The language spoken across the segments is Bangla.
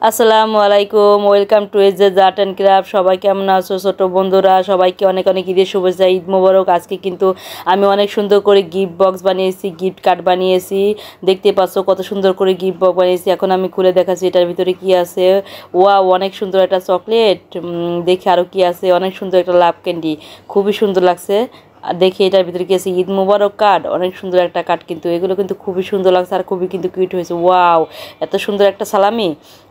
আসসালামু আলাইকুম, welcome to Ejaz art and craft. সবাই কেমন আছো ছোটো বন্ধুরা? সবাইকে অনেক অনেক ঈদের শুভেচ্ছা, ঈদ মোবারক। আজকে কিন্তু আমি অনেক সুন্দর করে গিফট বক্স বানিয়েছি, গিফট কার্ড বানিয়েছি। দেখতে পাচ্ছ কত সুন্দর করে গিফট বক্স বানিয়েছি। এখন আমি খুলে দেখাচ্ছি এটার ভিতরে কি আছে। ওয়াও, অনেক সুন্দর একটা চকলেট। দেখে আরও কি আছে, অনেক সুন্দর একটা লাভ ক্যান্ডি, খুবই সুন্দর লাগছে। আর দেখি এটার ভিতরে কি আছে, ঈদ মোবারক কার্ড, অনেক সুন্দর একটা কার্ড। কিন্তু এগুলো কিন্তু খুবই সুন্দর লাগছে আর খুবই কিন্তু কিউট হয়েছে। ওয়াও, এত সুন্দর একটা সালামি,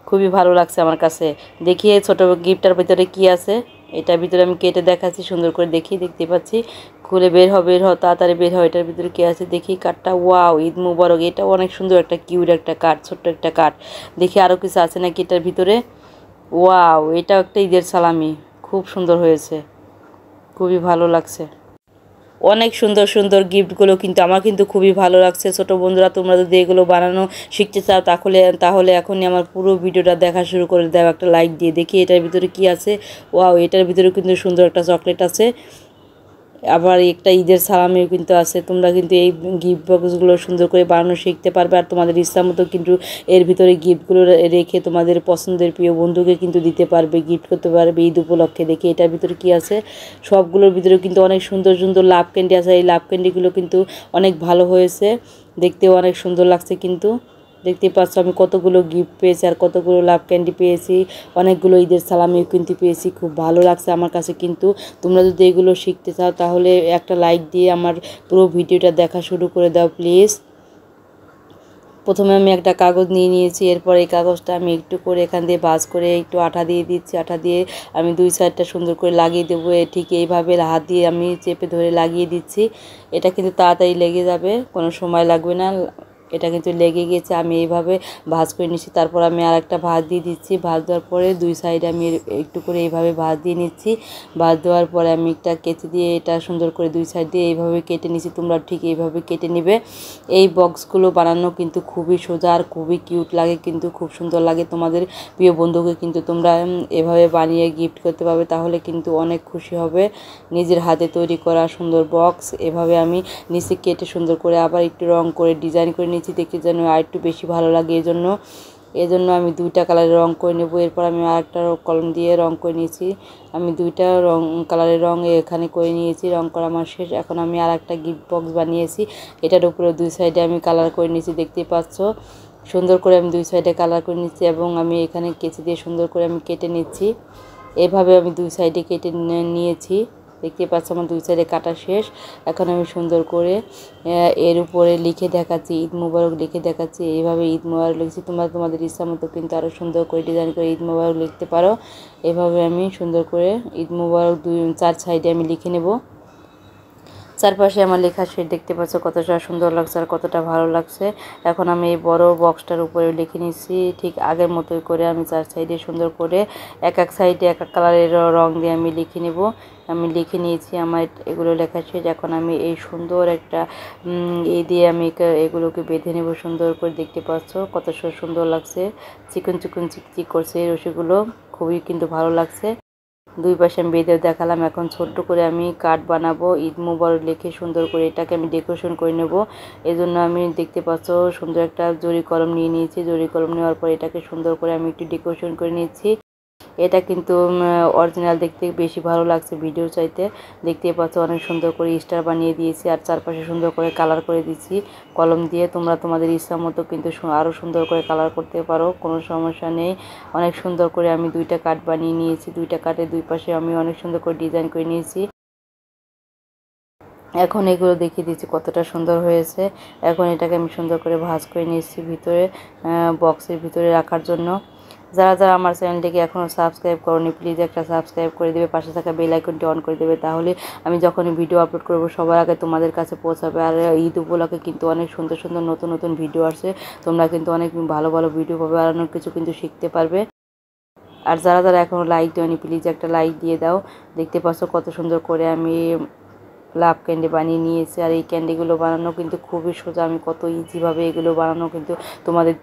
খুবই ভালো লাগছে আমার কাছে। দেখি ছোটো গিফটটার ভিতরে কি আছে। এটার ভিতরে আমি কেটে দেখাচ্ছি সুন্দর করে। দেখতে পাচ্ছি, খুলে বের হ তাড়াতাড়ি বের হয়। এটার ভিতরে কি আছে দেখি কার্ডটা। ওয়াও, ঈদ মুবারক। এটা অনেক সুন্দর একটা কিউট একটা কার্ড, ছোট্ট একটা কার্ড। দেখি আরও কিছু আছে নাকি এটার ভিতরে। ওয়াও, এটাও একটা ঈদের সালামি, খুব সুন্দর হয়েছে, খুবই ভালো লাগছে। অনেক সুন্দর সুন্দর গিফটগুলো কিন্তু আমার কিন্তু খুবই ভালো লাগছে। ছোটো বন্ধুরা, তোমরা যদি এগুলো বানানো শিখতে চাও তাহলে এখনই আমার পুরো ভিডিওটা দেখা শুরু করে দাও, একটা লাইক দিয়ে। দেখি এটার ভিতরে কি আছে। ওয়াও, এটার ভিতরে কিন্তু সুন্দর একটা চকলেট আছে, আবার একটা ঈদের সালামিও কিন্তু আছে। তোমরা কিন্তু এই গিফট বক্সগুলো সুন্দর করে বানানো শিখতে পারবে। আর তোমাদের ইচ্ছা মতো কিন্তু এর ভিতরে গিফটগুলো রেখে তোমাদের পছন্দের প্রিয় বন্ধুকে কিন্তু দিতে পারবে, গিফট করতে পারবে ঈদ উপলক্ষে। দেখি এটার ভিতরে কি আছে। সবগুলোর ভিতরে কিন্তু অনেক সুন্দর সুন্দর লাভ ক্যান্ডি আছে। এই লাভ ক্যান্ডিগুলো কিন্তু অনেক ভালো হয়েছে, দেখতেও অনেক সুন্দর লাগছে। কিন্তু দেখতে পাচ্ছ আমি কতগুলো গিফট পেয়েছি আর কতগুলো লাভ ক্যান্ডি পেয়েছি, অনেকগুলো ঈদের সালামিও কিন্তু পেয়েছি। খুব ভালো লাগছে আমার কাছে। কিন্তু তোমরা যদি এগুলো শিখতে চাও তাহলে একটা লাইক দিয়ে আমার পুরো ভিডিওটা দেখা শুরু করে দাও প্লিজ। প্রথমে আমি একটা কাগজ নিয়ে নিয়েছি, এরপর এই কাগজটা আমি একটু করে এখান দিয়ে ভাঁজ করে একটু আঠা দিয়ে দিচ্ছি। আঠা দিয়ে আমি দুই সাইডটা সুন্দর করে লাগিয়ে দেবো। ঠিক এইভাবে হাত দিয়ে আমি চেপে ধরে লাগিয়ে দিচ্ছি। এটা কিন্তু তাড়াতাড়ি লেগে যাবে, কোনো সময় লাগবে না। এটা কিন্তু লেগে গেছে। আমি এইভাবে ভাঁজ করে নিচ্ছি, তারপর আমি আর একটা ভাঁজ দিয়ে দিচ্ছি। ভাঁজ দেওয়ার পরে দুই সাইডে আমি একটু করে এইভাবে ভাঁজ দিয়ে নিচ্ছি। ভাঁজ দেওয়ার পরে আমি একটা কেচি দিয়ে এটা সুন্দর করে দুই সাইড দিয়ে এইভাবে কেটে নিচ্ছি। তোমরা ঠিক এইভাবে কেটে নেবে। এই বক্সগুলো বানানো কিন্তু খুবই সোজা আর খুবই কিউট লাগে, কিন্তু খুব সুন্দর লাগে। তোমাদের প্রিয় বন্ধুকে কিন্তু তোমরা এভাবে বানিয়ে গিফট করতে পারবে, তাহলে কিন্তু অনেক খুশি হবে। নিজের হাতে তৈরি করা সুন্দর বক্স এভাবে আমি নিচে কেটে সুন্দর করে আবার একটু রং করে ডিজাইন করে নিচ্ছি, দেখতে যেন আর একটু বেশি ভালো লাগে। এজন্য আমি দুইটা কালারের রং করে নেব। এরপর আমি আরেকটা কলম দিয়ে রং করে নিয়েছি। আমি দুইটা কালারের রং এখানে করে নিয়েছি। রং করা আমার শেষ। এখন আমি আর একটা গিফট বক্স বানিয়েছি, এটার উপরে দুই সাইডে আমি কালার করে নিয়েছি। দেখতেই পাচ্ছ সুন্দর করে আমি দুই সাইডে কালার করে নিচ্ছি এবং আমি এখানে কেচি দিয়ে সুন্দর করে আমি কেটে নিচ্ছি। এভাবে আমি দুই সাইডে কেটে নিয়েছি। দেখতে পাচ্ছ আমার দুই সাইডে কাটা শেষ। এখন আমি সুন্দর করে এর উপরে লিখে দেখাচ্ছি, ঈদ মুবারক লিখে দেখাচ্ছি। এইভাবে ঈদ মুবারক লিখছি। তোমরা তোমাদের ইচ্ছা মতো কিন্তু আরও সুন্দর করে ডিজাইন করে ঈদ মুবারক লিখতে পারো। এভাবে আমি সুন্দর করে ঈদ মুবারক চার সাইডে আমি লিখে নেব। চারপাশে আমার লেখা শেড। দেখতে পাচ্ছ কতটা সুন্দর লাগছে আর কতটা ভালো লাগছে। এখন আমি এই বড় বক্সটার উপরে লিখে নিচ্ছি ঠিক আগের মতোই করে। আমি চার সাইডে সুন্দর করে এক এক সাইডে এক এক কালারের রং দিয়ে আমি লিখে নেব। আমি লিখে নিয়েছি, আমার এগুলো লেখা শেষ। এখন আমি এই সুন্দর একটা এই দিয়ে আমি এগুলোকে বেঁধে নেব সুন্দর করে। দেখতে পাচ্ছ কত সুন্দর লাগছে, চিকন চিকন চিকচিক করছে এই রশিগুলো, খুবই কিন্তু ভালো লাগছে। দুই পাশে আমি বেঁধে দেখালাম। এখন ছোট্ট করে আমি কার্ড বানাবো ঈদ মুবারক লিখে সুন্দর করে। এটাকে আমি ডেকোরেশন করে নেব। এজন্য আমি দেখতে পাচ্ছ সুন্দর একটা জরি কলম নিয়ে নিয়েছি। জরি কলম নেওয়ার পর এটাকে সুন্দর করে আমি একটু ডেকোরেশন করে নিচ্ছি। এটা কিন্তু অরিজিনাল দেখতে বেশি ভালো লাগছে ভিডিও চাইতে। দেখতেই পাচ্ছ অনেক সুন্দর করে স্টার বানিয়ে দিয়েছি আর চারপাশে সুন্দর করে কালার করে দিচ্ছি কলম দিয়ে। তোমরা তোমাদের ইচ্ছা মতো কিন্তু আরও সুন্দর করে কালার করতে পারো, কোনো সমস্যা নেই। অনেক সুন্দর করে আমি দুইটা কার্ড বানিয়ে নিয়েছি। দুইটা কার্ডের দুই পাশে আমি অনেক সুন্দর করে ডিজাইন করে নিয়েছি। এখন এগুলো দেখিয়ে দিচ্ছি কতটা সুন্দর হয়েছে। এখন এটাকে আমি সুন্দর করে ভাঁজ করে নিয়েছি ভিতরে, বক্সের ভিতরে রাখার জন্য। যারা যারা আমার চ্যানেলটিকে এখনও সাবস্ক্রাইব করোনি প্লিজ একটা সাবস্ক্রাইব করে দেবে, পাশে থাকা বেল আইকনটি অন করে দেবে, তাহলে আমি যখনই ভিডিও আপলোড করব সবার আগে তোমাদের কাছে পৌঁছাবে। আর ঈদ উপলক্ষে কিন্তু অনেক সুন্দর সুন্দর নতুন নতুন ভিডিও আসছে, তোমরা কিন্তু অনেক ভালো ভালো ভিডিও পাবে আর অনেক কিছু কিন্তু শিখতে পারবে। আর যারা যারা এখনও লাইক দেওনি প্লিজ একটা লাইক দিয়ে দাও। দেখতে পাচ্ছ কত সুন্দর করে আমি লাভ ক্যান্ডি বানিয়ে নিয়েছি। আর এই ক্যান্ডিগুলো বানানো কিন্তু খুবই সোজা, আমি কত ইজিভাবে এগুলো বানানো কিন্তু তোমাদের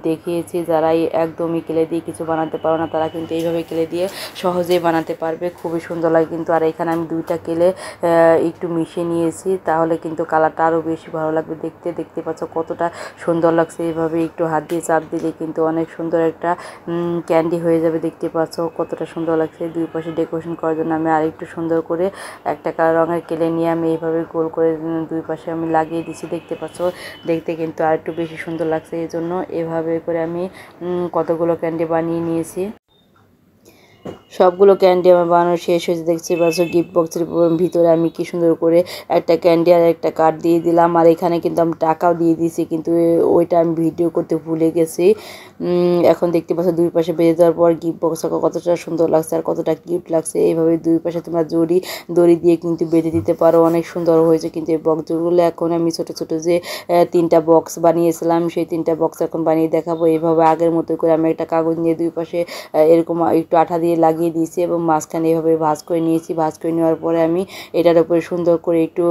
দেখিয়েছি। যারাই একদমই ক্লে দিয়ে কিছু বানাতে পারো না তারা কিন্তু এইভাবে ক্লে দিয়ে সহজেই বানাতে পারবে, খুবই সুন্দর লাগে কিন্তু। আর এখানে আমি 2টা ক্লে একটু মিশিয়ে নিয়েছি, তাহলে কিন্তু কালারটা আরও বেশি ভালো লাগবে দেখতে। দেখতে পাচ্ছ কতটা সুন্দর লাগছে, এইভাবে একটু হাত দিয়ে চাপ দিলে কিন্তু অনেক সুন্দর একটা ক্যান্ডি হয়ে যাবে। দেখতে পাচ্ছ কতটা সুন্দর লাগছে। দুই পাশে ডেকোরেশন করার জন্য আমি আরেকটু সুন্দর করে একটা রঙের ক্লে নিয়ে আমি এইভাবে গোল করে দুই পাশে আমি লাগিয়ে দিচ্ছি। দেখতে পাচ্ছ দেখতে কিন্তু আর একটু বেশি সুন্দর লাগছে, এই জন্য এভাবে করে আমি কতগুলো ক্যান্ডি বানিয়ে নিয়েছি। সবগুলো ক্যান্ডি আমার বানানো শেষ হয়েছে। দেখছি পাচ্ছ গিফট বক্সের ভিতরে আমি কি সুন্দর করে একটা ক্যান্ডি আর একটা কার্ড দিয়ে দিলাম। আর এখানে কিন্তু আমি টাকাও দিয়ে দিয়েছি, কিন্তু ওইটা আমি ভিডিও করতে ভুলে গেছি। এখন দেখতে পাচ্ছ দুই পাশে বেঁধে দেওয়ার পর গিফট বক্সটা কতটা সুন্দর লাগছে আর কতটা কিউট লাগছে। এইভাবে দুই পাশে তোমরা দড়ি দিয়ে কিন্তু বেঁধে দিতে পারো, অনেক সুন্দর হয়েছে কিন্তু এই বক্সগুলো। এখন আমি ছোট ছোট যে 3টা বক্স বানিয়েছিলাম সেই 3টা বক্স এখন বানিয়ে দেখাবো। এইভাবে আগের মতো করে আমি একটা কাগজ নিয়ে দুই পাশে এরকম একটু আঠা দিয়ে লাগিয়ে দিয়েছি এবং মাঝখানে এভাবে ভাঁজ করে নিয়েছি। ভাঁজ করে নেওয়ার পরে আমি এটার উপরে সুন্দর করে একটু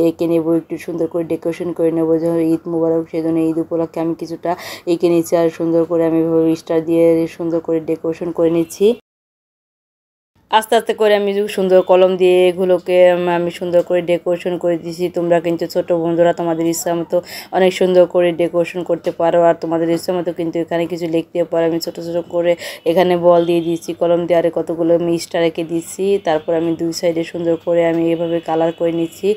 এঁকে নেবো, একটু সুন্দর করে ডেকোরেশন করে নেবো। যখন ঈদ মুবারক সেজন্য ঈদ উপলক্ষে আমি কিছুটা এঁকে নিচ্ছি আর সুন্দর করে আমি স্টার দিয়ে সুন্দর করে ডেকোরেশন করে নিচ্ছি। আস্তে আস্তে করে আমি সুন্দর কলম দিয়ে এগুলোকে আমি সুন্দর করে ডেকোরেশন করে দিয়েছি। তোমরা কিন্তু ছোট বন্ধুরা তোমাদের ইচ্ছা মতো অনেক সুন্দর করে ডেকোরেশন করতে পারো, আর তোমাদের ইচ্ছা মতো কিন্তু এখানে কিছু লিখতেও পারো। আমি ছোট ছোট করে এখানে বল দিয়ে দিচ্ছি, কলম দিয়ে আরে কতগুলো আমি স্টার রেখে দিচ্ছি। তারপর আমি দুই সাইডে সুন্দর করে আমি এভাবে কালার করে নিচ্ছি।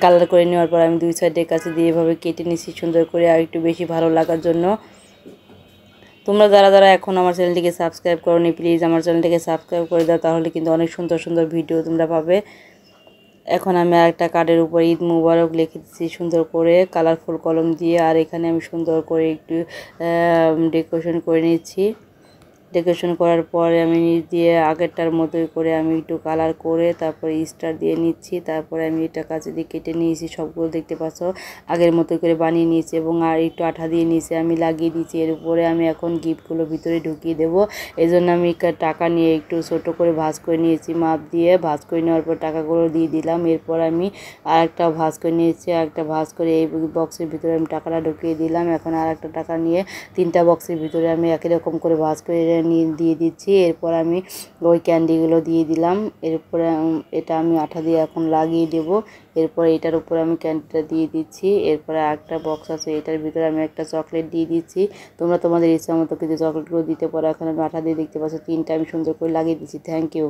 কালার করে নেওয়ার পর আমি দুই সাইডের কাছে দিয়ে এভাবে কেটে নিচ্ছি সুন্দর করে, আর একটু বেশি ভালো লাগার জন্য। তোমরা যারা যারা এখন আমার চ্যানেলটিকে সাবস্ক্রাইব করোনি প্লিজ আমার চ্যানেলটিকে সাবস্ক্রাইব করে দাও, তাহলে কিন্তু অনেক সুন্দর সুন্দর ভিডিও তোমরা পাবে। এখন আমি আরেকটা কার্ডের উপর ঈদ মুবারক লিখে দিচ্ছি সুন্দর করে কালারফুল কলম দিয়ে। আর এখানে আমি সুন্দর করে একটু ডেকোরেশন করে নিচ্ছি। ডেকোরেশন করার পরে আমি নিচ দিয়ে আগেরটার মতোই করে আমি একটু কালার করে তারপরে স্টার দিয়ে নিচ্ছি। তারপরে আমি এটা কাছে দিয়ে কেটে নিয়েছি, সবগুলো দেখতে পাচ্ছ আগের মতো করে বানিয়ে নিয়েছি এবং আর একটু আঠা দিয়ে নিয়েছি আমি লাগিয়ে দিয়েছি। এর উপরে আমি এখন গিফটগুলো ভিতরে ঢুকিয়ে দেবো, এই জন্য আমি টাকা নিয়ে একটু ছোটো করে ভাঁজ করে নিয়েছি, মাপ দিয়ে ভাঁজ করে নেওয়ার পর টাকাগুলো দিয়ে দিলাম। এরপর আমি আর একটা ভাঁজ করে নিয়েছি, আর একটা ভাঁজ করে এই বক্সের ভিতরে আমি টাকাটা ঢুকিয়ে দিলাম। এখন আর একটা টাকা নিয়ে 3টা বক্সের ভিতরে আমি একই রকম করে ভাঁজ করে দিয়ে দিচ্ছি। এরপর আমি ওই ক্যান্ডিগুলো দিয়ে দিলাম। এরপরে এটা আমি আঠা দিয়ে এখন লাগিয়ে দেব। এরপর এটার উপর আমি ক্যান্ডিটা দিয়ে দিচ্ছি। এরপরে আরেকটা বক্স আছে, এটার ভিতরে আমি একটা চকলেট দিয়ে দিচ্ছি। তোমরা তোমাদের ইচ্ছা মতো কিন্তু চকলেটগুলো দিতে পারো। এখন আমি আঠা দিয়ে দেখতে পাচ্ছ 3টা আমি সুন্দর করে লাগিয়ে দিচ্ছি। Thank you.